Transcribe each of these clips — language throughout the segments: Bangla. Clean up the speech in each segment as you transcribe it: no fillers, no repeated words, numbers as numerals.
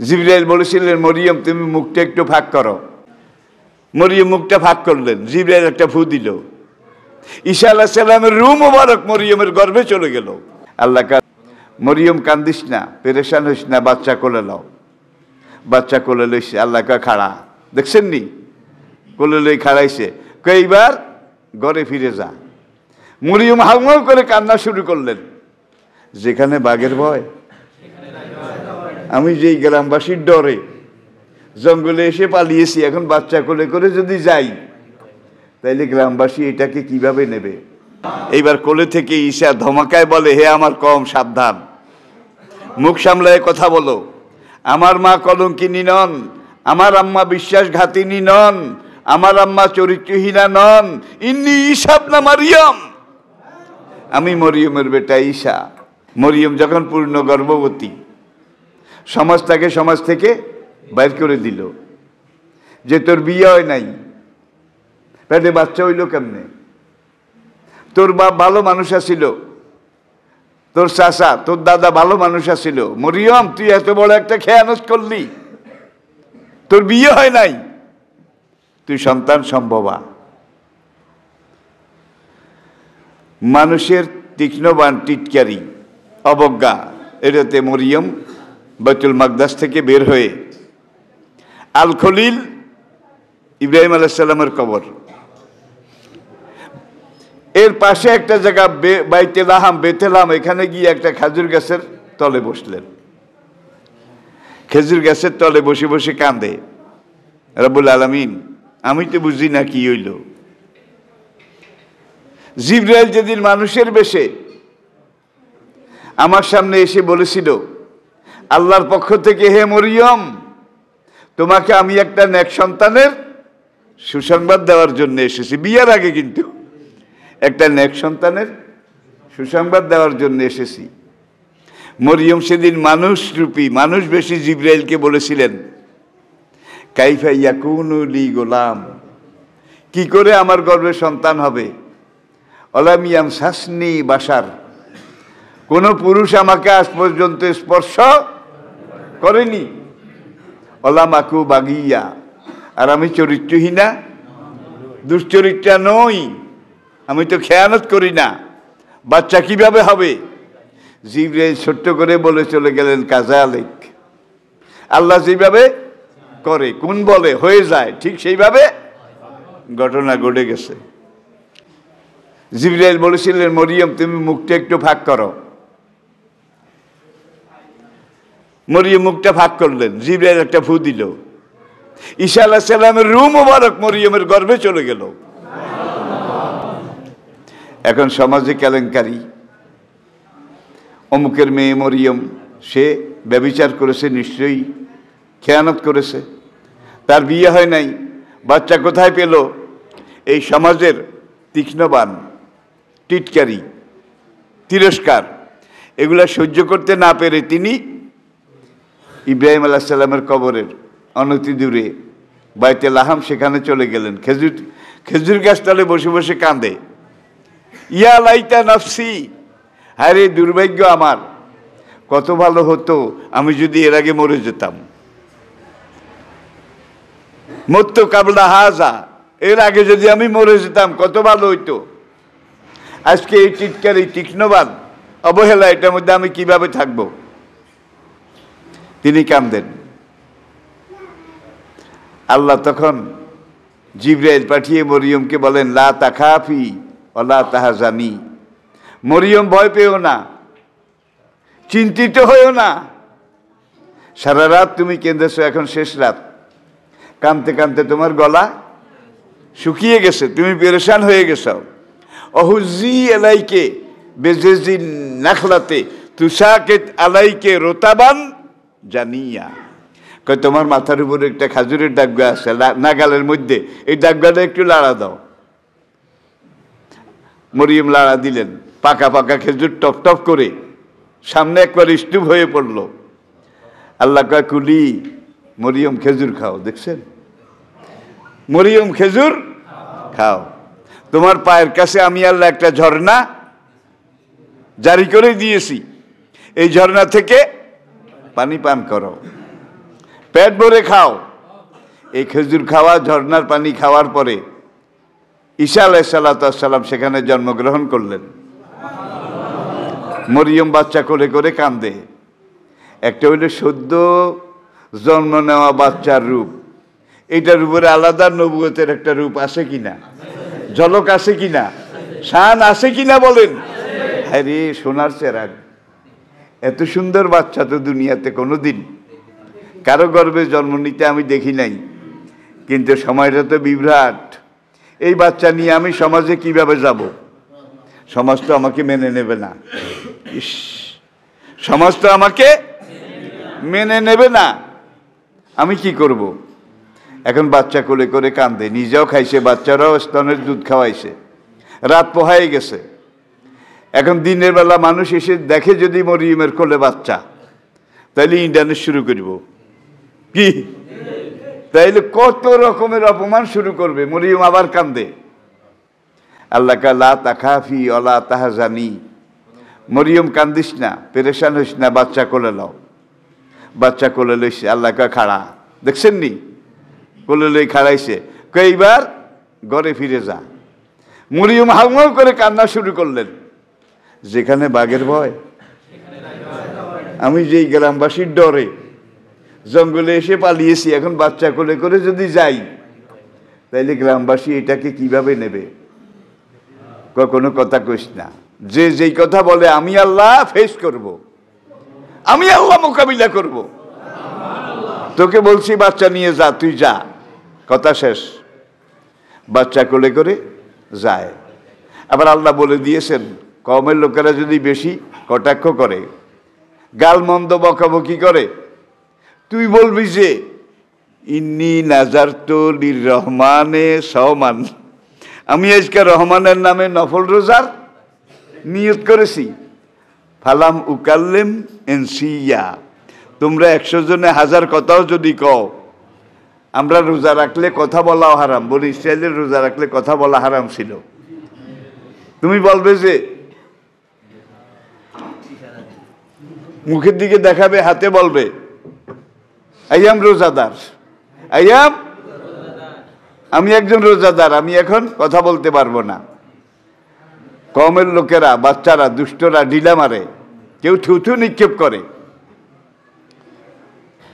জিবরাইল বলেছিলেন, মরিয়ম তুমি মুখটা একটু ফাঁক করো। মরিয়ম মুখটা ফাঁক করলেন, জিবরাইল একটা ফু দিল। ঈসা আলাইহিস সালামের রূহ মোবারক মরিয়মের গর্ভে চলে গেল। আল্লাহ মরিয়ম কান্দিস না, পেরেশান হইস না, বাচ্চা কোলে নাও। বাচ্চা কোলে লইছে। আল্লাহ কয় খাড়া, দেখছেন নি? কোলে লই খাড়াইছে, এইবার ঘরে ফিরে যা। মরিয়ম হাউমাউ করে কান্না শুরু করলেন। যেখানে বাঘের ভয়, আমি যেই গ্রামবাসীর ডরে জঙ্গলে এসে পালিয়েছি, এখন বাচ্চা কোলে করে যদি যাই তাইলে গ্রামবাসী এটাকে কিভাবে নেবে? এইবার কোলে থেকে ঈসা ধমাকায় বলে, হে আমার কম, সাবধান, মুখ সামলায় কথা বলো। আমার মা কলঙ্কিনী নন, আমার আম্মা বিশ্বাসঘাতিনী নন, আমার আম্মা চরিত্রহীনা নন। ইন্নী ঈসা ইবনে মারইয়াম, আমি মরিয়মের বেটা ঈসা। মরিয়ম যখন পূর্ণ গর্ভবতী, সমাজ থেকে বাইর করে দিল যে তোর বিয়ে হয় নাই, পেটে বাচ্চা হইল কেমনে? তোর বাপ ভালো মানুষ আছিল, তোর চাচা তোর দাদা ভালো মানুষ আছিল, মরিয়ম তুই এত বড় একটা খেয়ানত করলি, তোর বিয়ে হয় নাই, তুই সন্তান সম্ভবা। মানুষের তীক্ষ্ণবান টিটকারি, অবজ্ঞা, এটাতে মরিয়ম বাইতুল মাকদাস থেকে বের হয়ে আল খলিল ইব্রাহিম আলাইহিস সালামের কবর, এর পাশে একটা জায়গা বাইতে লাহাম, বেতেলাম, এখানে গিয়ে একটা খেজুর গাছের তলে বসলেন। খেজুর গাছের তলে বসে বসে কাঁদে, রব্বুল আলামিন আমি তো বুঝি না কি হইল। জিবরাইল যেদিন মানুষের বেশে আমার সামনে এসে বলেছিল আল্লাহর পক্ষ থেকে, হে মরিয়ম তোমাকে আমি একটা নেক সন্তানের সুসংবাদ দেওয়ার জন্য এসেছি। বিয়ের আগে কিন্তু একটা নেক সন্তানের সুসংবাদ দেওয়ার জন্য এসেছি। মরিয়ম সেদিন মানুষ রূপী, মানুষ বেশি জিবরাইলকে বলেছিলেন, কাইফা ইয়াকুনু লি গোলাম, কি করে আমার গর্ভে সন্তান হবে? অলাম ইয়ামসাসনি বাশার, কোন পুরুষ আমাকে আজ পর্যন্ত স্পর্শ করেনি। অলাম আকু বাগিয়া, আর আমি চরিত্রহীনা, দুশ্চরিত্রা নই, আমি তো খেয়ানত করি না, বাচ্চা কিভাবে হবে? জিবরাইল ছোট্ট করে বলে চলে গেলেন, কাযালিক, আল্লাহ যেভাবে করে, কোন বলে হয়ে যায়, ঠিক সেইভাবে ঘটনা ঘটে গেছে। জিবরাইল বলেছিলেন, মরিয়ম তুমি মুখটা একটু ফাঁক করো। মরিয়ম মুখটা ফাঁক করলেন, জিবরাইল একটা ফু দিল। ঈসা আলাইহিস সালামের রূহ মোবারক মরিয়মের গর্ভে চলে গেল। এখন সমাজে কেলেঙ্কারি, অমুকের মেয়ে মরিয়ম, সে ব্যভিচার করেছে, নিশ্চয়ই খেয়ানত করেছে, তার বিয়ে হয় নাই, বাচ্চা কোথায় পেল? এই সমাজের তীক্ষ্ণবান টিটকারি, তিরস্কার, এগুলা সহ্য করতে না পেরে তিনি ইব্রাহিম আলাইহিস সালামের কবরের অনতি দূরে বাইতে লাহাম, সেখানে চলে গেলেন। খেজুর গাছ তলে বসে বসে কাঁদে, ইয়া লাইতা নফসি, আরে দুর্ভাগ্য আমার, কত ভালো হতো আমি যদি এর আগে মরে যেতাম। মত্তু কাবলা হাজা, এর আগে যদি আমি মরে যেতাম কত ভালো হইতো। আজকে এই টিটকারি, তীক্ষ্ণবান অবহেলা, এটার মধ্যে আমি কিভাবে থাকবো? তিনি কাঁদেন। আল্লাহ তখন জিবরাইল পাঠিয়ে মরিয়মকে বলেন, লা তাখাফি ওয়ালা তাহজানি, মরিয়ম ভয় পেও না, চিন্তিত হইও না। সারা রাত তুমি কেঁদেছো, এখন শেষ রাত, কাঁদতে কাঁদতে তোমার গলা শুকিয়ে গেছে, তুমি পেরেশান হয়ে গেছো। অহুজি আলাইকে বেজেজিন নাখলাতে তুসাকেত আলাইকে রোতাবান জানিয়া, কয় তোমার মাথার উপরে একটা খাজুরের ডাগা আছে নাগালের মধ্যে, এই ডাগাটা একটু লাড়া দাও। মরিয়ম লাড়া দিলেন, পাকা পাকা খেজুর টপ টপ করে সামনে একবার স্তূপ হয়ে পড়ল। আল্লাহ কয়, কুলি, মরিয়ম খেজুর খাও। দেখছেন, মরিয়ম খেজুর খাও, তোমার পায়ের কাছে আমি আল্লাহ একটা ঝর্ণা জারি করে দিয়েছি, এই ঝর্ণা থেকে পানি পান করো। পেট ভরে খাও। এই খেজুর খাওয়া, ঝর্ণার পানি খাওয়ার পরে ঈসা আলাইহিস সালাম সেখানে জন্মগ্রহণ করলেন। মরিয়ম বাচ্চা কোলে করে কান্দে। একটা হইল সদ্য জন্ম নেওয়া বাচ্চার রূপ, এইটার উপরে আলাদা নবুয়তের একটা রূপ আছে কিনা, ঝলক আছে কিনা, শান আছে কিনা বলেন? আরে সোনার চেরাগ, এত সুন্দর বাচ্চা তো দুনিয়াতে কোনোদিন কারো গর্ভে জন্ম নিতে আমি দেখি নাই। কিন্তু সময়টা তো বিভ্রাট। এই বাচ্চা নিয়ে আমি সমাজে কিভাবে যাব? সমাজ তো আমাকে মেনে নেবে না। ইস, সমাজ তো আমাকে মেনে নেবে না। আমি কি করব? এখন বাচ্চা কোলে করে কান্দে, নিজেও খাইছে, বাচ্চারাও স্তনের দুধ খাওয়াইছে। রাত পোহায় গেছে। এখন দিনের বেলা মানুষ এসে দেখে যদি মরিয়মের কোলে বাচ্চা, তাইলে ইন্টারনেট শুরু করব কি? তাইলে কত রকমের অপমান শুরু করবে। মরিয়ম আবার কান্দে। আল্লাহ কা লা তাখাফি ওয়ালা তাহজানি, মরিয়ম কান্দিস না, পেরেশান হইস না, বাচ্চা কোলে লও। বাচ্চা কোলে লইছে। আল্লাহ কা খাড়া, দেখছেন নি? কোলে লই খাড়াইছে, এইবার ঘরে ফিরে যা। মরিয়ম হাউমাউ করে কান্না শুরু করলেন। যেখানে বাঘের ভয়, আমি যেই গ্রামবাসীর ডরে জঙ্গলে এসে পালিয়েছি, এখন বাচ্চা কোলে করে যদি যাই, তাইলে গ্রামবাসী এটাকে কিভাবে নেবে? কোনো কথা কইস না। যে যেই কথা বলে আমি আল্লাহ ফেস করব, আমি আল্লাহ মোকাবিলা করব। তোকে বলছি বাচ্চা নিয়ে যা, তুই যা, কথা শেষ। বাচ্চা কোলে করে যায়। আবার আল্লাহ বলে দিয়েছেন, কওমের লোকেরা যদি বেশি কটাক্ষ করে, গালমন্দ বকাবকি করে, তুই বলবি যে ইন্নী নাজারতু লিররহমানে সাওমান, আমি আজকে রহমানের নামে নফল রোজার নিয়ত করেছি। ফালাম উকাল্লিম ইনসিয়া, তোমরা 100 জনে 1000 কথাও যদি কও, আমরা রোজা রাখলে কথা বলাও হারাম। বলি ইসরায়েলের রোজা রাখলে কথা বলা হারাম ছিল। তুমি বলবে যে, মুখের দিকে দেখাবে, হাতে বলবে আইয়াম রোজাদার, আইয়াম, আমি একজন রোজাদার, আমি এখন কথা বলতে পারবো না। কওমের লোকেরা, বাচ্চারা, দুষ্টরা ঢিলা মারে, কেউ থুথু নিক্ষেপ করে।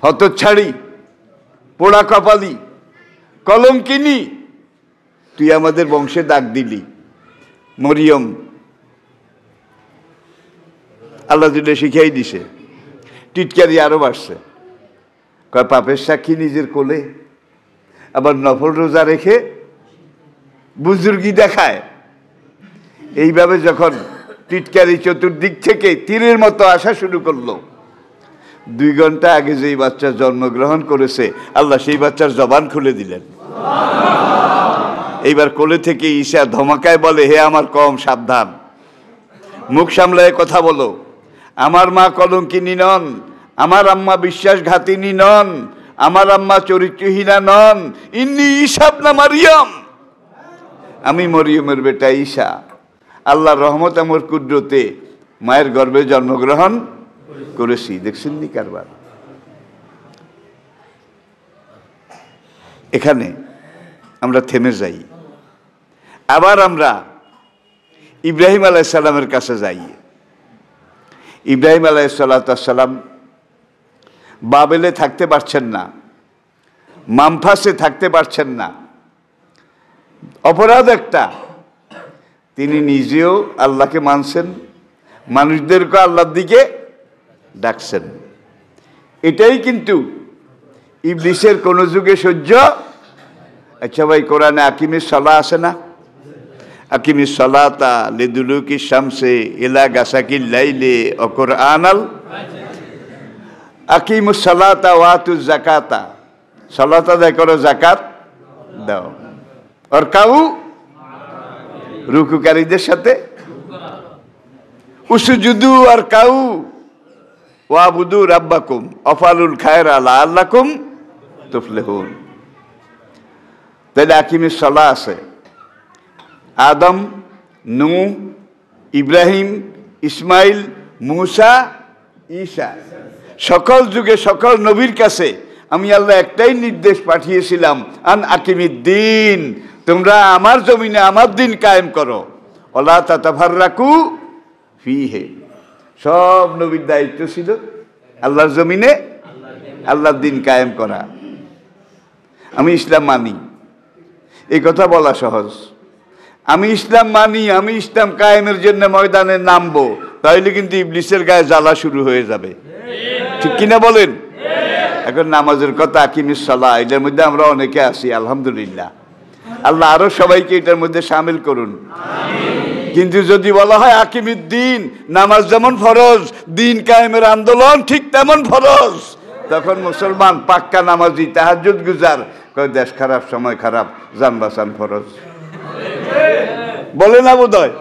হতচ্ছাড়ি, পোড়া কপালি, কলঙ্কিনী, তুই আমাদের বংশে দাগ দিলি। মরিয়ম আল্লাহ দিলে শিখাই দিছে। টিটকারি আরো বাড়ছে। কয় পাপের সাক্ষী নিজের কোলে, আবার নফল রোজা রেখে বুজুর্গি দেখায়। এইভাবে যখন টিটকারি চতুর্দিক থেকে তীরের মতো আসা শুরু করলো, 2 ঘন্টা আগে যেই বাচ্চা জন্মগ্রহণ করেছে, আল্লাহ সেই বাচ্চার জবান খুলে দিলেন। এইবার কোলে থেকে ঈসা ধমাকায় বলে, হে আমার কওম, সাবধান, মুখ সামলায় কথা বলো। আমার মা কলঙ্কিনী নন, আমার আম্মা বিশ্বাসঘাতিনী নন, আমার আম্মা চরিত্রহীনা নন। ইন্নী ঈসা ইবনে মারইয়াম, আমি মরিয়মের বেটা ঈসা। আল্লাহর রহমত আমার কুদরতে মায়ের গর্ভে জন্মগ্রহণ করেছি। দেখছেন নি কারবার? এখানে আমরা থেমে যাই। আবার আমরা ইব্রাহিম আলাইহিস সালামের কাছে যাই। ইব্রাহিম আলাইহিস সালাম বাবেলে থাকতে পারছেন না, মামফাসে থাকতে পারছেন না। অপরাধ একটা, তিনি নিজেও আল্লাহকে মানছেন, মানুষদেরকে আল্লাহর দিকে ডাকছেন। এটাই কিন্তু ইবলিসের কোন যুগে সহ্য। আচ্ছা ভাই, কোরআনে আকিমিস সালাহ আছে না? আকিমিস সালাতা লিদুলুকি শামসে ইলা গাসাকিল লাইলি ওয়া কুরআনাল, আকিমুস সালাতা ওয়া আতুজ যাকাতা, সালাত আদায় করো, যাকাত দাও, আর কাউ রুকুকারীদের সাথে, উসজুদু আর কাউ ওয়াবুদু রাব্বাকুম আফালুল খায়রা লাআল্লাকুম তুফলিহুন। তাহলে আকিমিস সালাহ আছে। আদম, নূহ, ইব্রাহিম, ইসমাইল, মূসা, ঈসা, সকল যুগে সকল নবীর কাছে আমি আল্লাহ একটাই নির্দেশ পাঠিয়েছিলাম, আন আকিমিদ্দিন, তোমরা আমার জমিনে আমার দিন কায়েম করো, ওয়ালা তাতাফাররাকু ফিহি। সব নবীর দায়িত্ব ছিল আল্লাহর জমিনে আল্লাহর দিন কায়েম করা। আমি ইসলাম মানি, এই কথা বলা সহজ। আমি ইসলাম মানি, আমি ইসলাম কায়েমের জন্য ময়দানে নামবো, তাইলে কিন্তু ইবলিসের গায়ে জ্বালা শুরু হয়ে যাবে, ঠিক কিনা বলেন? এখন নামাজের কথা, আকিমিস সালাহ, এটার মধ্যে আমরা অনেকে আছি আলহামদুলিল্লাহ। আল্লাহ আরো সবাইকে এটার মধ্যে শামিল করুন। কিন্তু যদি বলা হয় আকিমিদ্দিন, নামাজ যেমন ফরজ, দিন কায়েমের আন্দোলন ঠিক তেমন ফরজ, তখন মুসলমান পাক্কা নামাজি, তাহাজ্জুদ গুজার কয় দেশ খারাপ, সময় খারাপ, জান বাঁচান ফরজ, বলে না বোধহয়?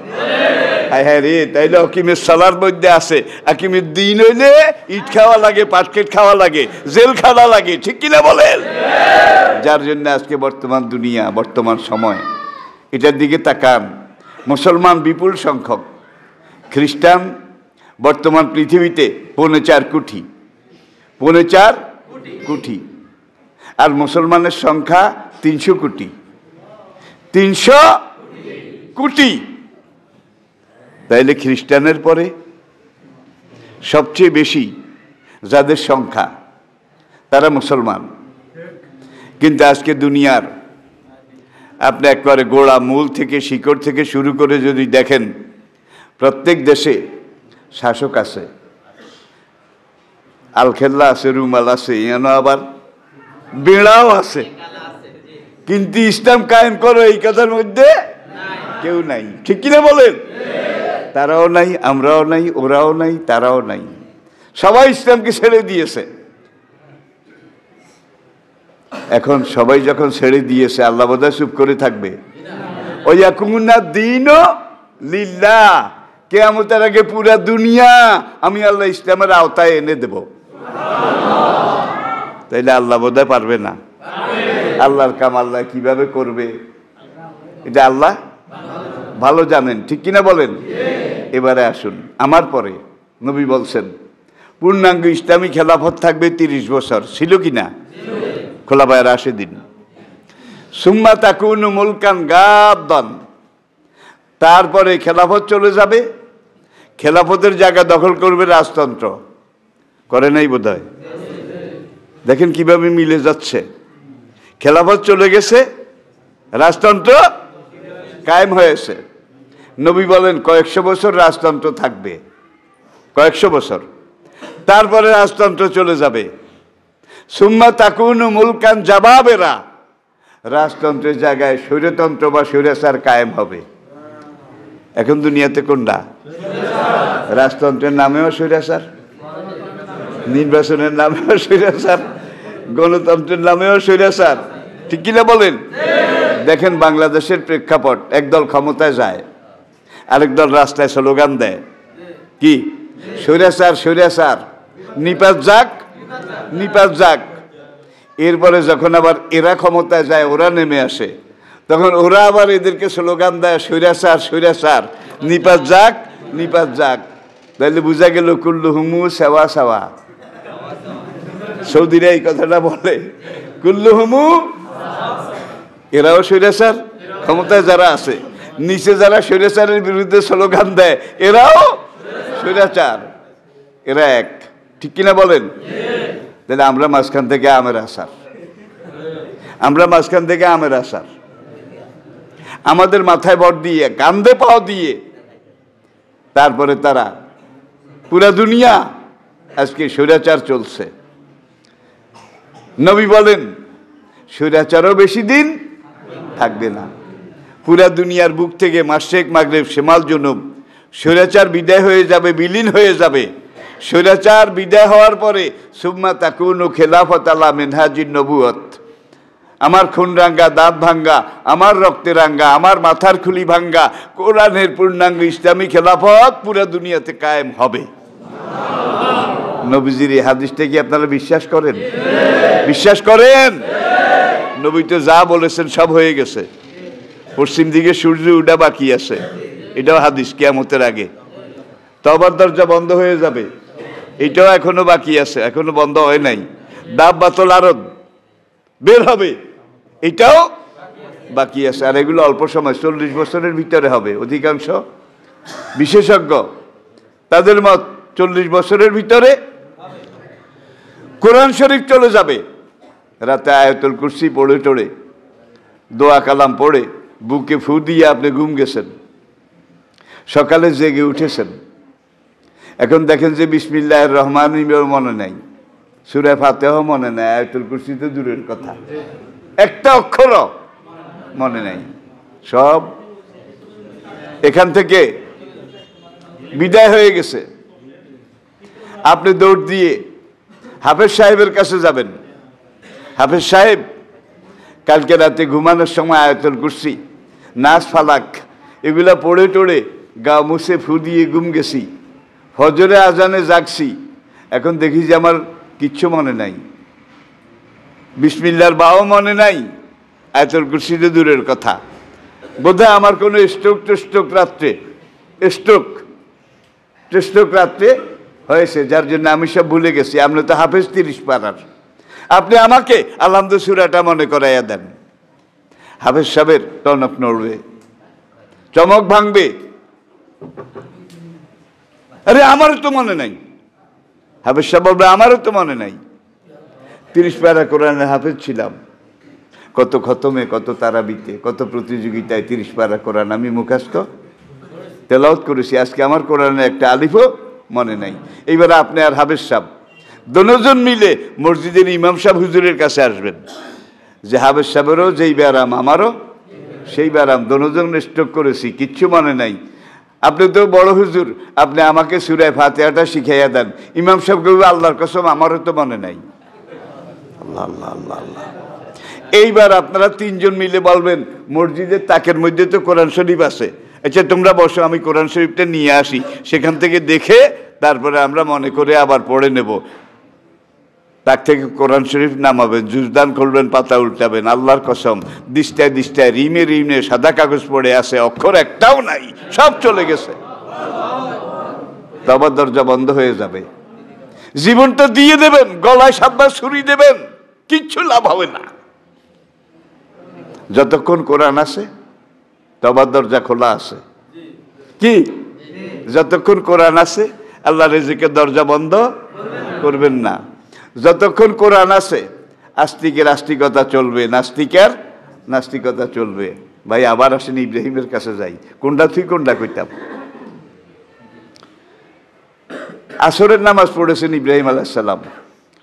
হ্যাঁ রে, তাইলে আকিমের সালার মধ্যে আছে আকিমের দিন হইলে ইট খাওয়া লাগে, পাটকেট খাওয়া লাগে, জেল খাওয়া লাগে, ঠিক কিনা বলেন? যার জন্য আজকে বর্তমান দুনিয়া, বর্তমান সময়, এটার দিকে তাকান। মুসলমান বিপুল সংখ্যক, খ্রিস্টান বর্তমান পৃথিবীতে 4.25 কোটি, 4.25 কোটি, আর মুসলমানের সংখ্যা 300 কোটি, 300 কোটি। তাইলে খ্রিস্টানের পরে সবচেয়ে বেশি যাদের সংখ্যা তারা মুসলমান। কিন্তু আজকে দুনিয়ার আপনি একবারে গোড়া মূল থেকে, শিকড় থেকে শুরু করে যদি দেখেন, প্রত্যেক দেশে শাসক আছে, আলখেল্লা আছে, রুমাল আছে, এখানে আবার বেড়াও আছে, কিন্তু ইসলাম কায়েম করো এই কথার মধ্যে কেউ নাই, ঠিক কিনা বলেন? তারাও নাই, আমরাও নাই, ওরাও নাই, তারাও নাই, সবাই ইসলামকে ছেড়ে দিয়েছে। এখন সবাই যখন ছেড়ে দিয়েছে, আল্লাহ বোধহয় চুপ করে থাকবে? ওয়ায়াকুমুনা দীনু লিল্লাহ, কিয়ামতের আগে পুরা দুনিয়া আমি আল্লাহ ইসলামের আওতায় এনে দেব। তাইলে আল্লাহ বোধহয় পারবে না? আল্লাহর কাম আল্লাহ কিভাবে করবে এটা আল্লাহ ভালো জানেন, ঠিক কিনা বলেন? এবারে আসুন, আমার পরে নবী বলছেন পূর্ণাঙ্গ ইসলামী খেলাফত থাকবে 30 বছর। ছিল কিনা? খোলাফায়ে রাশিদিন। সুম্মা তাকুনু মুলকান গাদ্দান, তারপরে খেলাফত চলে যাবে, খেলাফতের জায়গা দখল করবে রাজতন্ত্র। করে নাই বোধহয়? দেখেন কিভাবে মিলে যাচ্ছে, খেলাফত চলে গেছে, রাজতন্ত্র কায়েম হয়েছে। নবী বলেন কয়েকশো বছর রাজতন্ত্র থাকবে, কয়েকশো বছর, তারপরে রাজতন্ত্র চলে যাবে। সুম্মা তাকুনু মুলকান জাবাবেরা, রাজতন্ত্রের জায়গায় স্বৈরতন্ত্র বা স্বৈরাচার কায়েম হবে। এখন দুনিয়াতে কোনটা? রাজতন্ত্রের নামেও স্বৈরাচার, নির্বাচনের নামেও স্বৈরাচার, গণতন্ত্রের নামেও স্বৈরাচার, ঠিক কিনা বলেন? দেখেন বাংলাদেশের প্রেক্ষাপট, একদল ক্ষমতায় যায়, আরেক দল রাস্তায় স্লোগান দেয়, কি স্বৈরাচার স্বৈরাচার, নিপাত যাক নিপাত যাক। এরপরে যখন আবার এরা ক্ষমতায় যায়, ওরা নেমে আসে, তখন ওরা আবার এদেরকে স্লোগান দেয় স্বৈরাচার স্বৈরাচার, নিপাত যাক নিপাত যাক। তাহলে বুঝা গেল কুল্লু হুমু সেওয়া সেওয়া। সৌদিরা এই কথাটা বলে, কুল্লু হুমু, এরাও স্বৈরাচার, ক্ষমতায় যারা আছে, নিচে যারা স্বৈরাচারের বিরুদ্ধে স্লোগান দেয় এরাও স্বৈরাচার, এরা এক, ঠিক কিনা বলেন? তাহলে আমরা মাঝখান থেকে আমের আসার, আমরা মাঝখান থেকে আমের আসার, আমাদের মাথায় ভর দিয়ে, কান্দে পাও দিয়ে, তারপরে তারা পুরা দুনিয়া আজকে স্বৈরাচার চলছে। নবী বলেন স্বৈরাচারও বেশি দিন থাকবে না। পুরা দুনিয়ার বুক থেকে মাশরিক মাগরিব শিমাল জুনুব স্বৈরাচার বিদায় হয়ে যাবে, বিলীন হয়ে যাবে। স্বৈরাচার বিদায় হওয়ার পরে সুম্মা তাকুনু খেলাফত আলা মিনহাজিন নবুয়ত, আমার খুন রাঙ্গা, দাঁত ভাঙ্গা, আমার রক্তে রাঙ্গা, আমার মাথার খুলি ভাঙ্গা কোরআনের পূর্ণাঙ্গ ইসলামী খেলাফত পুরা দুনিয়াতে কায়েম হবে। নবীজির এই হাদিসটা কি আপনারা বিশ্বাস করেন? বিশ্বাস করেন? নবী তো যা বলেছেন সব হয়ে গেছে, পশ্চিম দিকে সূর্য উঠা বাকি আছে, এটাও হাদিস, কিয়ামতের আগে। তওবার দরজা বন্ধ হয়ে যাবে, এটাও এখনো বাকি আছে, এখনো বন্ধ হয় নাই। দাব্বাতুল আরদ বের হবে, এটাও বাকি আছে। আর এগুলো অল্প সময়, 40 বছরের ভিতরে হবে। অধিকাংশ বিশেষজ্ঞ তাদের মত 40 বছরের ভিতরে কোরআন শরীফ চলে যাবে। রাতে আয়াতুল কুরসি পড়ে টড়ে দোয়া কালাম পড়ে বুকে ফু দিয়ে আপনি ঘুম গেছেন, সকালে জেগে উঠেছেন। এখন দেখেন যে বিসমিল্লাহির রহমানির রহিম মনে নাই, সূরা ফাতিহা মনে নাই, আয়াতুল কুরসি তো দূরের কথা, একটা অক্ষরও মনে নাই। সব এখান থেকে বিদায় হয়ে গেছে। আপনি দৌড় দিয়ে হাফেজ সাহেবের কাছে যাবেন। হাফেজ সাহেব, কালকে রাতে ঘুমানোর সময় আয়াতুল কুরসি, নাস, ফালাক এগুলা পড়ে টড়ে গা মুছে ফু দিয়ে ঘুম গেছি, ফজরে আজানে জাগছি, এখন দেখি যে আমার কিচ্ছু মনে নাই, বিসমিল্লাহর বাও মনে নাই, আয়াতুল কুরসি তো দূরের কথা। বোধহয় আমার কোনো স্ট্রোক রাত্রে হয়েছে, যার জন্য আমি সব ভুলে গেছি। আপনি তো হাফেজ 30 পারার, আপনি আমাকে আলহামদু সূরাটা মনে করাইয়া দেন। হাফেজ সাহেবের টনক নড়বে, চমক ভাঙবে, আরে আমারও তো মনে নাই। হাফেজ সাহেব বলবে আমারও তো মনে নাই। 30 পারা কোরআনের হাফেজ ছিলাম, কত খতমে, কত তারাবিতে, কত প্রতিযোগিতায় 30 পারা কোরআন আমি মুখস্থ তেলাওয়াত করেছি। আজকে আমার কোরআনের একটা আলিফও মনে নাই। এইবার আপনি আর হাফেজ সাহেব দুজন মিলে মসজিদের ইমাম সাহেব হুজুরের কাছে আসবেন যে হাফেজ সাহেবেরও যেই ব্যারাম আমারও সেই ব্যারাম, দুজন স্ট্রোক করেছি, কিচ্ছু মনে নাই। আপনি তো বড় হুজুর, আপনি আমাকে সূরা ফাতিহাটা শিখাইয়া দেন। ইমাম সাহেব বলবে আল্লাহর কসম আমারও তো মনে নাই। আল্লাহ আল্লাহ আল্লাহ আল্লাহ। এইবার আপনারা 3 জন মিলে বলবেন মসজিদের তাকের মধ্যে তো কোরআন শরীফ আছে, আচ্ছা তোমরা বসো, আমি কোরআন শরীফটা নিয়ে আসি, সেখান থেকে দেখে তারপরে আমরা মনে করে আবার পড়ে নেব। তাক থেকে কোরআন শরীফ নামাবেন, জুজদান খুলবেন, পাতা উল্টাবেন। আল্লাহর কসম দিস্তায় দিস্তায় রিমে সাদা কাগজ পড়ে আছে, অক্ষর একটাও নাই, সব চলে গেছে। তবে দরজা বন্ধ হয়ে যাবে, জীবনটা দিয়ে দেবেন, গলায় 7 বার ছুরি দেবেন, কিচ্ছু লাভ হবে না। যতক্ষণ কোরআন আছে তবার দরজা খোলা আছে, কি? যতক্ষণ কোরআন আছে আল্লাহ রিজিকের দরজা বন্ধ করবেন না। যতক্ষণ কোরআন আছে আস্তিকের আস্তিকতা চলবে, নাস্তিকের নাস্তিকতা চলবে। ভাই আবার আসেন ইব্রাহিমের কাছে যাই, কোনটা তুই কোনটা কইতাম। আসরের নামাজ পড়েছেন ইব্রাহিম আলাইহিস সালাম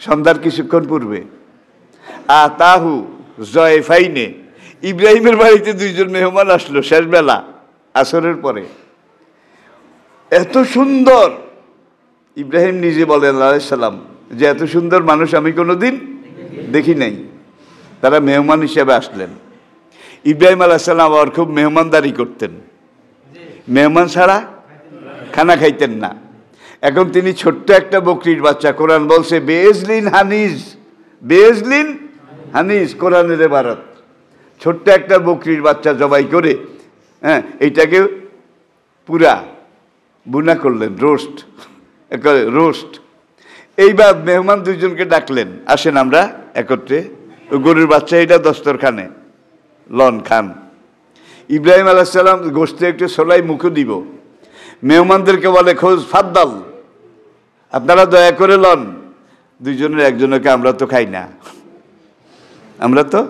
সন্ধ্যার কিছুক্ষণ পূর্বে। আতাহু জয়ফাইনে, ইব্রাহিমের বাড়িতে 2 জন মেহমান আসলো শেষবেলা আসরের পরে। এত সুন্দর, ইব্রাহিম নিজে বলেন আলাইহিস সালাম যে এত সুন্দর মানুষ আমি কোনোদিন দেখি নাই। তারা মেহমান হিসেবে আসলেন। ইব্রাহিম আলাইহিস সালাম আবার খুব মেহমানদারি করতেন, মেহমান ছাড়া খানা খাইতেন না। এখন তিনি ছোট্ট একটা বকরির বাচ্চা, কোরআন বলছে বেজলিন হানিজ, কোরআনের ইবারত, ছোট্ট একটা বকরির বাচ্চা জবাই করে এইটাকে পুরা বুনা করলেন, রোস্ট। এইবার মেহমান 2 জনকে ডাকলেন, আসেন আমরা একত্রে গরুর বাচ্চা এটা দস্তরখানে লন খান। ইব্রাহিম আলাইহিস সালাম গোশতে একটু সোলাই মুখে দিব, মেহমানদেরকে বলে খোঁজ ফাদ্দাল, আপনারা দয়া করে লন। 2 জনের একজনকে আমরা তো খাই না, আমরা তো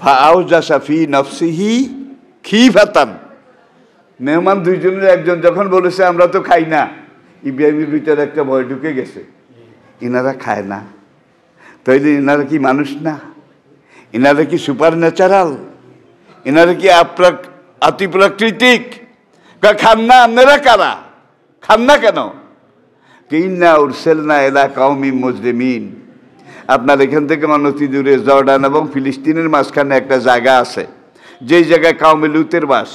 ফাআউজাসা ফি নফসিহি খিফাতান। মেহমান 2 জনের একজন যখন বলেছে আমরা তো খাই না, ইব্রাহিমের ভিতরে একটা ভয় ঢুকে গেছে, ইনারা খায় না, তাইলে ইনারা কি মানুষ না? ইনারা কি সুপার ন্যাচারাল? ইনারা কি অতিপ্রাকৃতিক? খান না, আপনারা কারা? খান না কেন? কিন্না উরসেলনা ইলা কওমিন মুজরিমিন। আপনার এখান থেকে নদী দূরে জর্ডান এবং ফিলিস্তিনের মাঝখানে একটা জায়গা আছে, যেই জায়গায় কওমে লুতের বাস।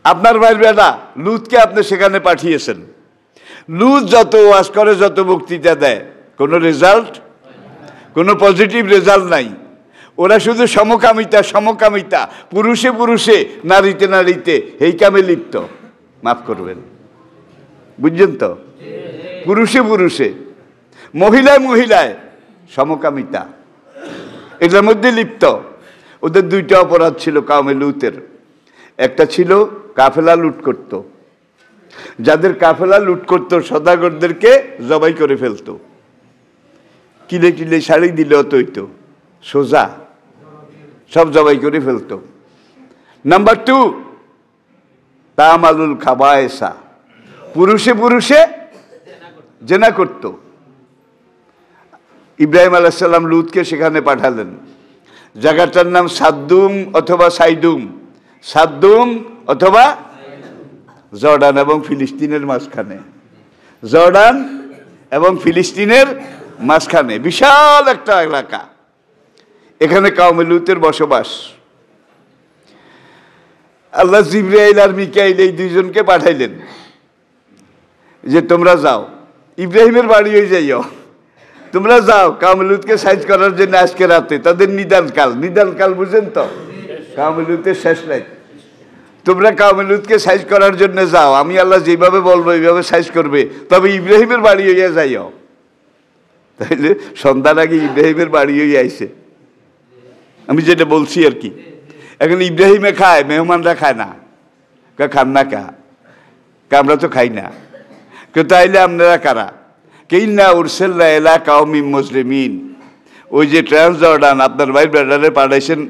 আপনার ভাইয়ের বেটা লুতকে আপনি সেখানে পাঠিয়েছেন। লুত যত ওয়াজ করে, যত বক্তৃতা দেয়, কোনো রেজাল্ট, কোনো পজিটিভ রেজাল্ট নাই। ওরা শুধু সমকামিতা, পুরুষে নারীতে এই কামে লিপ্ত। মাফ করবেন, বুঝছেন তো? পুরুষে মহিলায় মহিলায় সমকামিতা, এটার মধ্যে লিপ্ত। ওদের দুইটা অপরাধ ছিল কওমে লুতের। একটা ছিল কাফেলা লুট করত, যাদের কাফেলা লুট করতো সদাগরদেরকে জবাই করে ফেলতো, কিলে কিলে শাড়ি দিলে অতইতো সোজা সব জবাই করে ফেলতো। নাম্বার 2, তামালুল খাবায়েসা, পুরুষে পুরুষে জেনা করত। ইব্রাহিম আলাইহিস সালাম লুতকে সেখানে পাঠালেন। জায়গাটার নাম সাদ্দুম অথবা সাইদুম, সাদ্দুম অথবা জর্ডান এবং ফিলিস্তিনের মাঝখানে, জর্ডান এবং ফিলিস্তিনের মাঝখানে বিশাল একটা এলাকা। এখানে কওমে লুতের বসবাস। আল্লাহ জিবরাইল আর মিকাইল এই দুইজনকে পাঠাইলেন যে তোমরা যাও, ইব্রাহিমের বাড়ি হয়ে যাইও, তোমরা যাও কওমে লুতকে সাইজ করার জন্য আজকে রাতে। তাদের নিদানকাল, নিদানকাল বুঝেন তো, কওমে লুতের শেষ রাত। তোমরা কওমে লুতকে সাইজ করার জন্য যাও, আমি আল্লাহ যেভাবে বলবো এইভাবে সাইজ করবে, তবে ইব্রাহিমের বাড়ি হইয়া যাইও। তাইলে সন্ধ্যার আগে ইব্রাহিমের বাড়ি হইয়া আইছে, আমি যেটা বলছি আর কি। এখন ইব্রাহিমে খায়, মেহমানরা খায় না। খান না কা, আমরা তো খাই না। কেউ তাইলে আপনারা কারা? কিন্না উরসিলনা ইলা কওমিন মুসলিমিন, ওই যে ট্রান্সজর্ডান আপনার ভাই ব্রাদারে পাঠাইছেন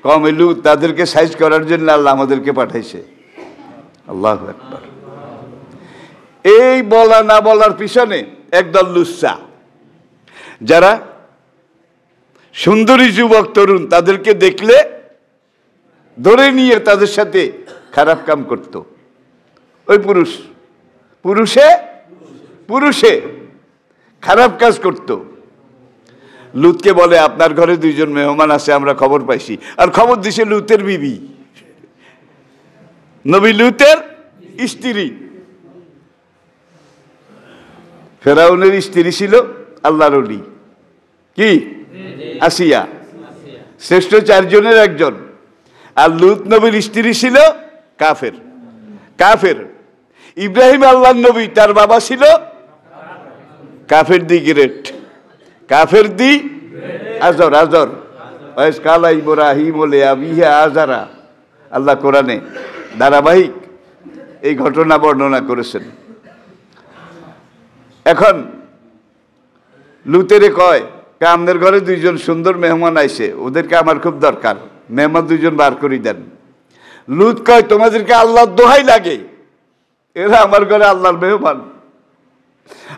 কওমে লুত, তাদেরকে সাইজ করার জন্য আল্লাহ আমাদেরকে পাঠাইছে। আল্লাহু আকবার। এই বলা না বলার পিছনে একদল লুচ্চা, যারা সুন্দরী যুবক তরুণ তাদেরকে দেখলে ধরে নিয়ে তাদের সাথে খারাপ কাম করত। ওই পুরুষে পুরুষে খারাপ কাজ করত। লুতকে বলে আপনার ঘরে দুইজন মেহমান আছে, আমরা খবর পাইছি। আর খবর দিছে লুতের বিবি, নবী লুতের স্ত্রী। ফেরাউনের স্ত্রী ছিল আল্লাহর ওলি, কি আসিয়া, শ্রেষ্ঠ 4 জনের একজন। আর লুত নবীর স্ত্রী ছিল কাফের। কাফের ইব্রাহিম আল্লাহর নবী, তার বাবা ছিল কাফের দি গ্রেট, কাফের দি আজর, আজর ওয়াইস কালা ইব্রাহিম ওলে আবিহা আজারা। আল্লাহ কোরআনে ধারাবাহিক এই ঘটনা বর্ণনা করেছেন। এখন লুতেরে কয় আমাদের ঘরে 2 জন সুন্দর মেহমান আইছে, ওদেরকে আমার খুব দরকার, মেহমান 2 জন বার করে দেন। লুত কয় তোমাদেরকে আল্লাহর দোহাই লাগে, এরা আমার ঘরে আল্লাহর মেহমান,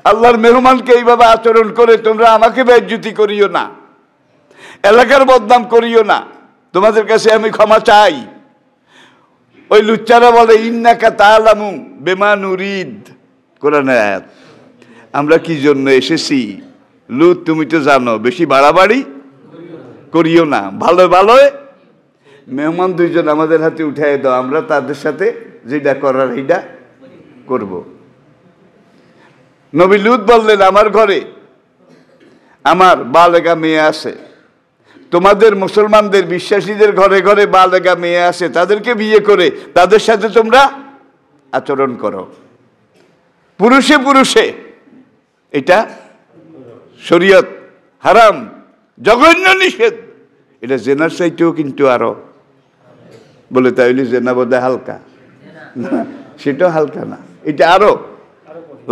আল্লাহর মেহমানকে এইভাবে আচরণ করে তোমরা আমাকে বেইজ্জতি করিও না, এলাকার বদনাম করিও না, তোমাদের কাছে আমি ক্ষমা চাই। ওই লুচ্চারা বলে ইন্নাকা তাআলামু বিমা নুরিদ, কোরআনের আয়াত। আমরা কি জন্য এসেছি লুত তুমি তো জানো, বেশি বাড়াবাড়ি করিও না, ভালো ভালো মেহমান 2 জন আমাদের হাতে উঠাই দাও, আমরা তাদের সাথে যেটা করার এইটা করব। নবী লুত বললেন আমার ঘরে আমার বালেগা মেয়ে আছে, তোমাদের মুসলমানদের বিশ্বাসীদের ঘরে ঘরে বালেগা মেয়ে আছে, তাদেরকে বিয়ে করে তাদের সাথে তোমরা আচরণ করো। পুরুষে পুরুষে এটা শরীয়ত হারাম, জঘন্য নিষেধ। এটা জেনার চাইতেও কিন্তু আরো বলে, তাইলে জেনা বোধহয় হালকা না, সেটাও হালকা না, এটা আরো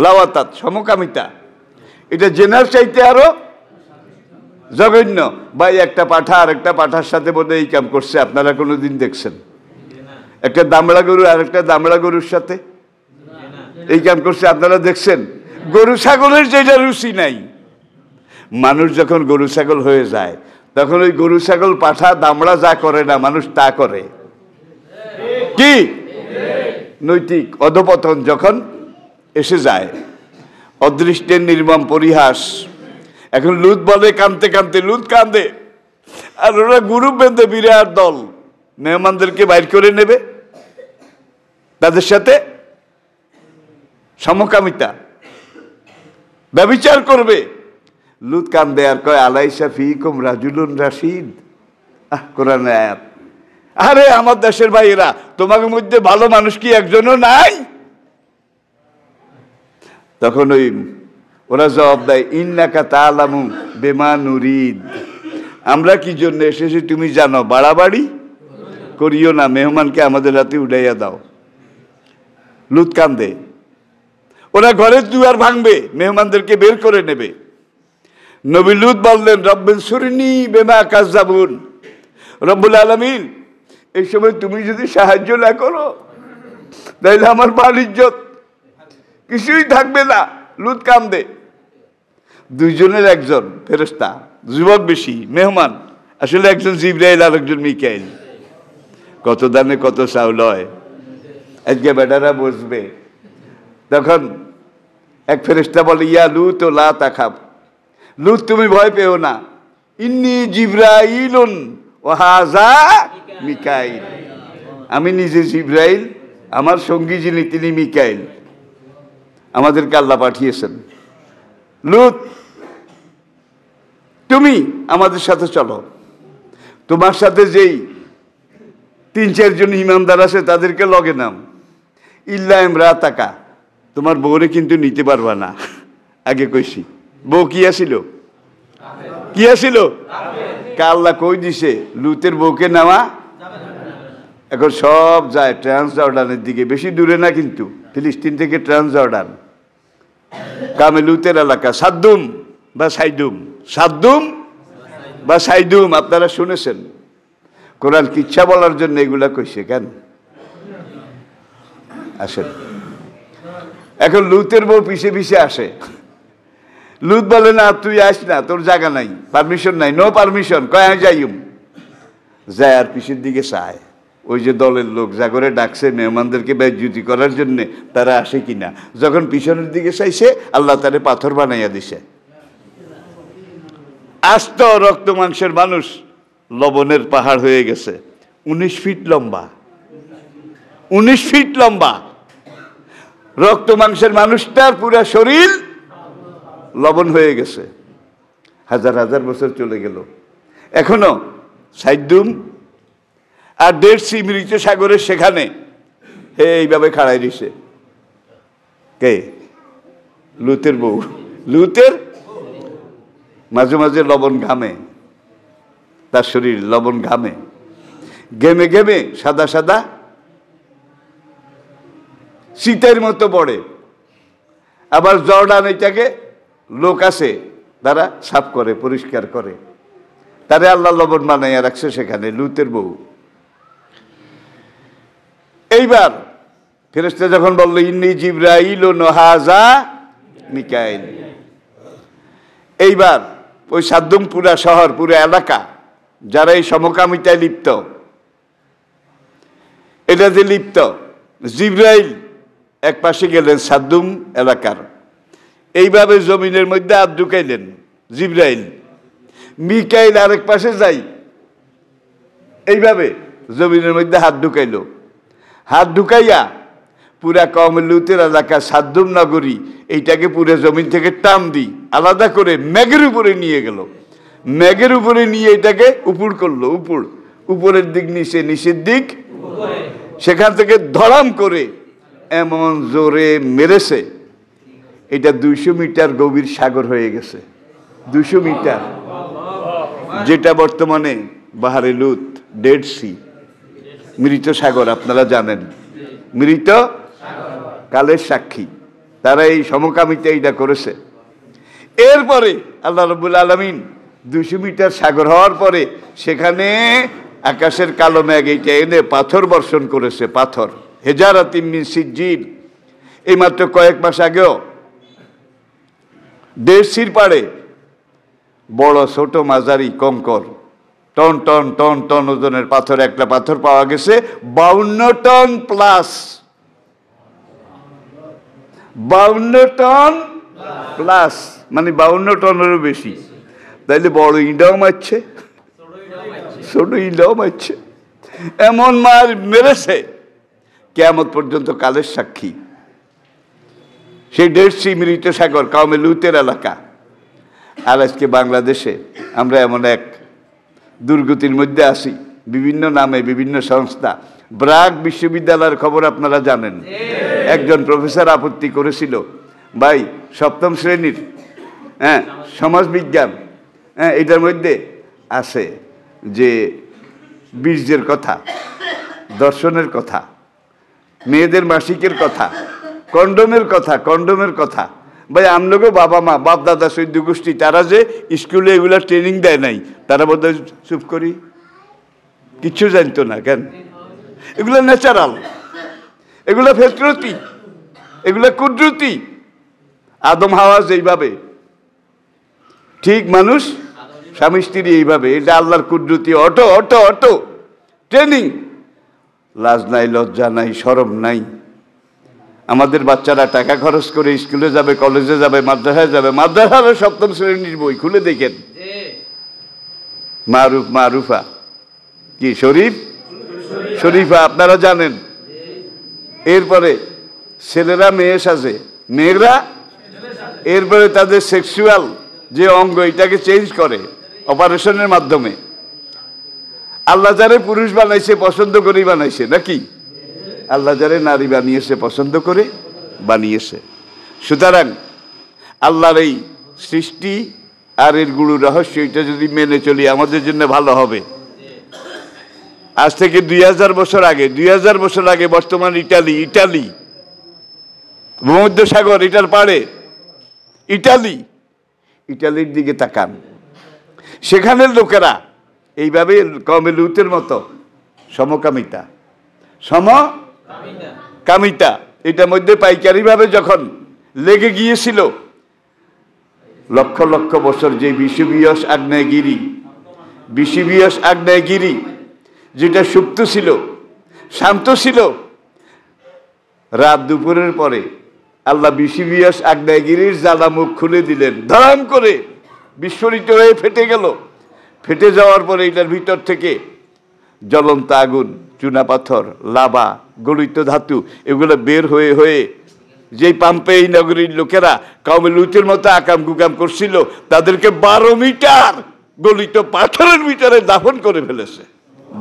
লাওয়াতাত, সমকামিতা। এটা জেনার চাইতে আরো জঘন্য। ভাই একটা পাঠা আর একটা পাঠার সাথে বোধহয় এই কাম করছে, আপনারা কোনোদিন দেখছেন? একটা দামড়া গরু আর একটা দামড়া গরুর সাথে এই কাম করছে, আপনারা দেখছেন? গরু ছাগলের যেটা রুচি নাই, মানুষ যখন গরু ছাগল হয়ে যায় তখন ওই গরু ছাগল পাঠা দামড়া যা করে না মানুষ তা করে। কি নৈতিক অধপতন যখন এসে যায়, অদৃষ্টের নির্মম পরিহাস। এখন লুত বলে কাঁদতে কাঁদতে, লুত কাঁদে আর ওরা গ্রুপ বেঁধে বিরাট দল মেহমানদেরকে বাইর করে নেবে, তাদের সাথে সমকামিতা ব্যভিচার করবে। লুত কান্দে আর কয় আলাইসা ফিকুম রাজুলুন রাশিদ। কোরআনের আয়াত। আরে আমার দেশের ভাইয়েরা, তোমাদের মধ্যে ভালো মানুষ কি একজনও নাই? তখন ওই ওরা জবাব দেয় ইন্নাকা তাআলামু বিমা নুরিদ, আমরা কি জন্য এসেছি তুমি জানো, বাড়াবাড়ি করিও না, মেহমানকে আমাদের হাতে উঠাইয়া দাও। লুত কান্দে, ওরা ঘরের দুয়ার ভাঙবে, মেহমানদেরকে বের করে নেবে। নবী লুত বললেন রব্বিনসুরনি বিমা কাযযাবুন, রব্বুল আলামিন এই সময় তুমি যদি সাহায্য না করো তাহলে আমার মান ইজ্জত কিছুই থাকবে না। লুত কান্দে। দুইজনের একজন ফেরেশতা, যুবক বেশি, মেহমান আসলে একজন জিবরাইল আর একজন মিকাইল। কত দানে কত চাউল হয়। আজকে বেটারা বসবে, তখন এক ফেরেশতা বলে ইয়া লুত লা তাখাফ, লুত তুমি ভয় পেও না, ইন্নী জিবরাইলুন ওয়া হাযা মিকাইল, আমি নিজে জিবরাইল, আমার সঙ্গী যিনি তিনি মিকাইল, আমাদেরকে আল্লাহ পাঠিয়েছেন। লুত তুমি আমাদের সাথে চলো, তোমার সাথে যেই ৩-৪ জন ইমানদার আছে তাদেরকে লগে নাও, ইল্লা ইমরাতাকা, তোমার বউরে কিন্তু নিতে পারবা না। আগে কইছি বউ কি আসিল, কি আসিল, আল্লাহ কই দিছে লুতের বউকে নেওয়া। এখন সব যায় ট্রান্স জর্ডানের দিকে, বেশি দূরে না কিন্তু, ফিলিস্তিন থেকে ট্রান্স জর্ডান, কামে লুতের এলাকা, সাদ্দুম বা সাইদুম, সাদ্দুম বা সাইদুম আপনারা শুনেছেন। কোরআন কিচ্ছা বলার জন্য এগুলা কইছে কেন? আসেন, এখন লুতের বউ পিছে পিছে আসে। লুত বলে না তুই আস না, তোর জায়গা নাই, পারমিশন নাই, নো পারমিশন, কয় আমি যাইম। যায় আর পিছের দিকে চায়, ওই যে দলের লোক যা করে ডাকছে মেহমানদেরকে বেজ্জতি করার জন্য, তারা আসে কিনা। যখন পিছনের দিকে চাইছে আল্লাহ তারে পাথর বানাইয়া দিছে। আস্ত রক্ত মাংসের মানুষ লবণের পাহাড় হয়ে গেছে। 19 ফিট লম্বা, 19 ফিট লম্বা রক্ত মাংসের মানুষটার পুরা শরীর লবণ হয়ে গেছে। হাজার হাজার বছর চলে গেল, এখনো সাইদুম আর ডেড সি মৃত সাগরের সেখানে এইভাবে খাড়াই দিছে। কে? লুতের বউ। লুতের মাঝে মাঝে লবণ ঘামে, তার শরীর লবণ ঘামে, ঘেমে ঘেমে সাদা সাদা শীতের মতো পড়ে। আবার জর্ডান এটাকে লোক আছে তারা সাফ করে, পরিষ্কার করে, তারে আল্লাহ লবণ বানাইয়া রাখছে সেখানে। লুতের বউ। এইবার ফেরেশতা যখন বলল ইন্নী জিবরাইলুন ওয়া হাযা মিকাইল, এইবার ওই সাদ্দুম পুরা শহর, পুরা এলাকা যারা এই সমকামিতায় লিপ্ত, এটা যে লিপ্ত, জিবরাইল এক পাশে গেলেন সাদ্দুম এলাকার, এইভাবে জমিনের মধ্যে হাত ঢুকাইলেন জিবরাইল। মিকাইল আরেক পাশে যাই, এইভাবে জমিনের মধ্যে হাত ঢুকাইল। হাত ঢুকাইয়া পুরা কওম লুতের এলাকা সাদ্দুম নগরী এইটাকে পুরো জমিন থেকে টান দি আলাদা করে মেঘের উপরে নিয়ে গেল। মেঘের উপরে নিয়ে এটাকে উপর করলো, উপরের দিক নিচে, নিচের দিক, সেখান থেকে ধড়াম করে এমন জোরে মেরেছে এটা 200 মিটার গভীর সাগর হয়ে গেছে। 200 মিটার, যেটা বর্তমানে বাহারে লুত, ডেড সি, মৃত সাগর। আপনারা জানেন মৃত কালের সাক্ষী, তারা এই সমকামিতা এইটা করেছে। এরপরে আল্লাহ রাব্বুল আলামিন 200 মিটার সাগর হওয়ার পরে সেখানে আকাশের কালো মেঘ এইটা এনে পাথর বর্ষণ করেছে। পাথর হেজারাতিম মিন সিজ্জিল। এই মাত্র কয়েক মাস আগেও দেশির পাড়ে বড় ছোট মাঝারি কঙ্কর, টন টন টন টন ওজনের পাথর, একটা পাথর পাওয়া গেছে 52 টন প্লাস, 52 টন প্লাস, মানে 52 টনেরও বেশি। তাইলে বড় ইন্ডাও মারছে, ছোট ইন্ডাও মারছে, এমন মার মেরেছে কিয়ামত পর্যন্ত কালের সাক্ষী। সেই ডেড সি মৃত সাগর কওমে লুতের এলাকা। আর আজকে বাংলাদেশে আমরা এমন এক দুর্গতির মধ্যে আছি, বিভিন্ন নামে বিভিন্ন সংস্থা। ব্রাক বিশ্ববিদ্যালয়ের খবর আপনারা জানেন। একজন প্রফেসর আপত্তি করেছিল, ভাই 7ম শ্রেণীর হ্যাঁ সমাজবিজ্ঞান, হ্যাঁ এটার মধ্যে আছে যে বীর্যের কথা, দর্শনের কথা, মেয়েদের মাসিকের কথা, কন্ডোমের কথা। ভাই আমলোকে বাবা মা বাপ দাদা সৈদ্য গোষ্ঠী তারা যে স্কুলে এগুলা ট্রেনিং দেয় নাই, তারা বোধহয় চুপ করি কিচ্ছু জানতো না কেন? এগুলো ন্যাচারাল, এগুলো ফেতরতি, এগুলো কুদরতি। আদম হাওয়া যেইভাবে, ঠিক মানুষ স্বামী স্ত্রী এইভাবে, এটা আল্লাহর কুদরতি। Auto auto auto training. লাজ নাই, লজ্জা নাই, শরম নাই। আমাদের বাচ্চারা টাকা খরচ করে স্কুলে যাবে, কলেজে যাবে, মাদ্রাসায় যাবে। মাদ্রাসার 7ম শ্রেণীর বই খুলে দেখেন, মারুফ মারুফা কি শরীফ শরীফা আপনারা জানেন। এরপরে ছেলেরা মেয়ে সাজে, মেয়েরা এরপরে তাদের সেক্সুয়াল যে অঙ্গ এটাকে চেঞ্জ করে অপারেশনের মাধ্যমে। আল্লাহ যারে পুরুষ বানাইছে পছন্দ করে বানাইছে নাকি? আল্লাহ যারে নারী বানিয়েছে পছন্দ করে বানিয়েছে। সুতরাং আল্লাহর এই সৃষ্টি আর এর গুরু রহস্য এটা যদি মেনে চলি আমাদের জন্য ভালো হবে। আজ থেকে 2000 বছর আগে, 2000 বছর আগে বর্তমান ইটালি ভূমধ্যসাগর এটার পাড়ে ইটালির দিকে তাকান। সেখানের লোকেরা এইভাবে কওমে লূতের মতো সমকামিতা এটার মধ্যে পাইকারিভাবে যখন লেগে গিয়েছিল, লক্ষ লক্ষ বছর যে বিষুবীয় আগ্নেয়গিরি যেটা সুপ্ত ছিল, শান্ত ছিল, রাত দুপুরের পরে আল্লাহ বিষুবীয় আগ্নেয়গিরির জ্বালা মুখ খুলে দিলেন, ধরাম করে বিস্ফোরিত হয়ে ফেটে গেল। ফেটে যাওয়ার পরে এটার ভিতর থেকে জ্বলন্ত আগুন, চুনাপাথর, লাভা, গলিত ধাতু এগুলো বের হয়ে হয়ে যেই পাম্পেই নগরীর লোকেরা কওমে লূতের মতো আকাম কুকাম করছিল, তাদেরকে 12 মিটার গলিত পাথরের ভিতরে দাফন করে ফেলেছে।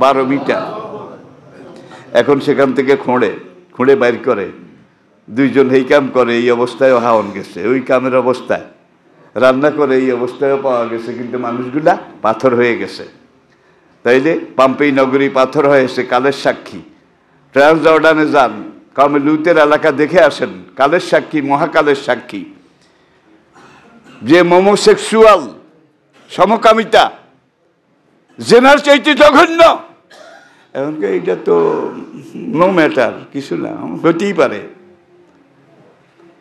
12 মিটার। এখন সেখান থেকে খুঁড়ে বাইর করে 2 জন এই কাম করে, এই অবস্থায় হাওন গেছে, ওই কামের অবস্থায় রান্না করে এই অবস্থায়ও পাওয়া গেছে, কিন্তু মানুষগুলা পাথর হয়ে গেছে। তাইলে পাম্পেই নগরী পাথর হয়েছে, কালের সাক্ষী। ট্রান্সজর্ডানে যান, কওমে লূতের এলাকা দেখে আসেন, কালের সাক্ষী, মহাকালের সাক্ষী। যে হোমোসেক্সুয়াল সমকামিতা জেনার চাইতে জঘন্য। এমনকি এটা তো নো ম্যাটার, কিছু না, হতেই পারে।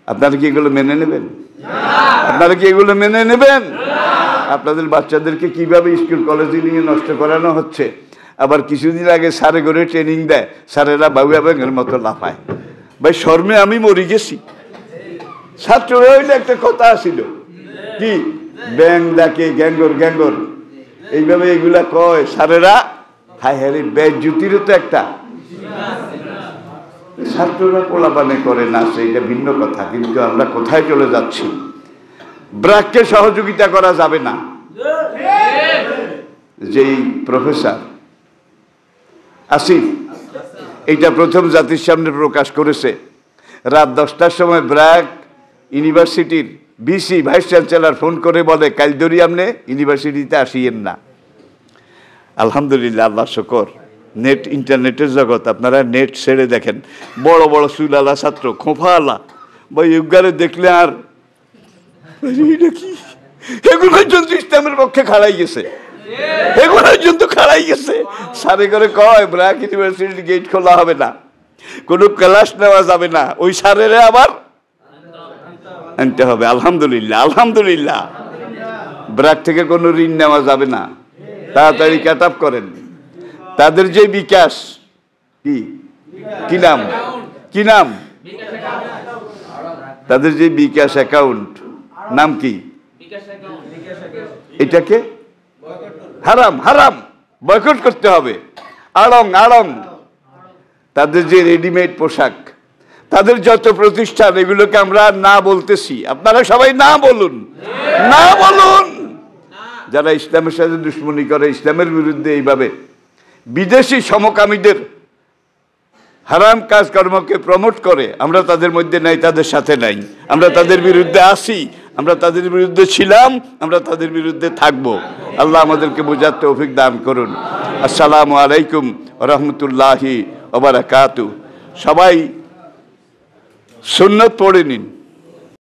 আপনারা কি এগুলো মেনে নেবেন? আপনাদের বাচ্চাদেরকে কিভাবে স্কুল কলেজে নিয়ে নষ্ট করানো হচ্ছে। আবার কিছুদিন আগে সারে করে ট্রেনিং দেয়, সারেরা বাবুয়া ব্যাঙের মতো লাফায়। ভাই শর্মে আমি মরি গেছি। ছাত্ররা হইলে একটা কথা আসিল, কি ব্যাং ডাকে গ্যাঙ্গর এইভাবে এগুলা কয় সারেরা। হায় হায়, বেজ্জুতিরও তো একটা। ছাত্ররা পোলাপানে করে না, এটা ভিন্ন কথা, কিন্তু আমরা কোথায় চলে যাচ্ছি? ব্র্যাককে সহযোগিতা করা যাবে না। যেই প্রফেসর আসিফ এইটা প্রথম জাতির সামনে প্রকাশ করেছে, রাত 10টার সময় ব্র্যাক ইউনিভার্সিটির ভিসি ভাইস চ্যান্সেলর ফোন করে বলে, কাল ধরি আপনি ইউনিভার্সিটিতে আসিয়েন না। আলহামদুলিল্লাহ, আল্লাহ শুকর, নেট ইন্টারনেটের জগৎ। আপনারা নেট ছেড়ে দেখেন, বড় বড় চুলালা ছাত্র, খোঁফালা বা ইউগারে দেখলে আর এগুলোর জন্য ইসলামের পক্ষে খাড়াই গেছে, সারে করে কয় ব্র্যাক ইউনিভার্সিটির গেট খোলা হবে না, কোনো ক্লাস নেওয়া যাবে না, ওই সারেরে আবার আনতে হবে। আলহামদুলিল্লাহ, ব্র্যাক থেকে কোনো ঋণ নেওয়া যাবে না। তাড়াতাড়ি ক্যাট আপ করেন। তাদের যে বিকাশ কি নাম তাদের যে বিকাশ অ্যাকাউন্ট নাম কি? এটাকে হারাম বয়কট করতে হবে। আড়ং তাদের যে রেডিমেড পোশাক, তাদের যত প্রতিষ্ঠান, এগুলোকে আমরা না বলতেছি। আপনারা সবাই না বলুন। যারা ইসলামের সাথে দুশ্মনী করে, ইসলামের বিরুদ্ধে এইভাবে বিদেশি সমকামীদের হারাম কাজকর্মকে প্রমোট করে, আমরা তাদের মধ্যে নাই, তাদের সাথে নাই, আমরা তাদের বিরুদ্ধে আসি। আমরা তাদের বিরুদ্ধে ছিলাম, আমরা তাদের বিরুদ্ধে থাকব। আল্লাহ আমাদেরকে বোঝার তৌফিক দান করুন। আসসালামু আলাইকুম ওয়া রাহমাতুল্লাহি ওয়া বারাকাতুহু। সবাই সুন্নত পড়ে নিন।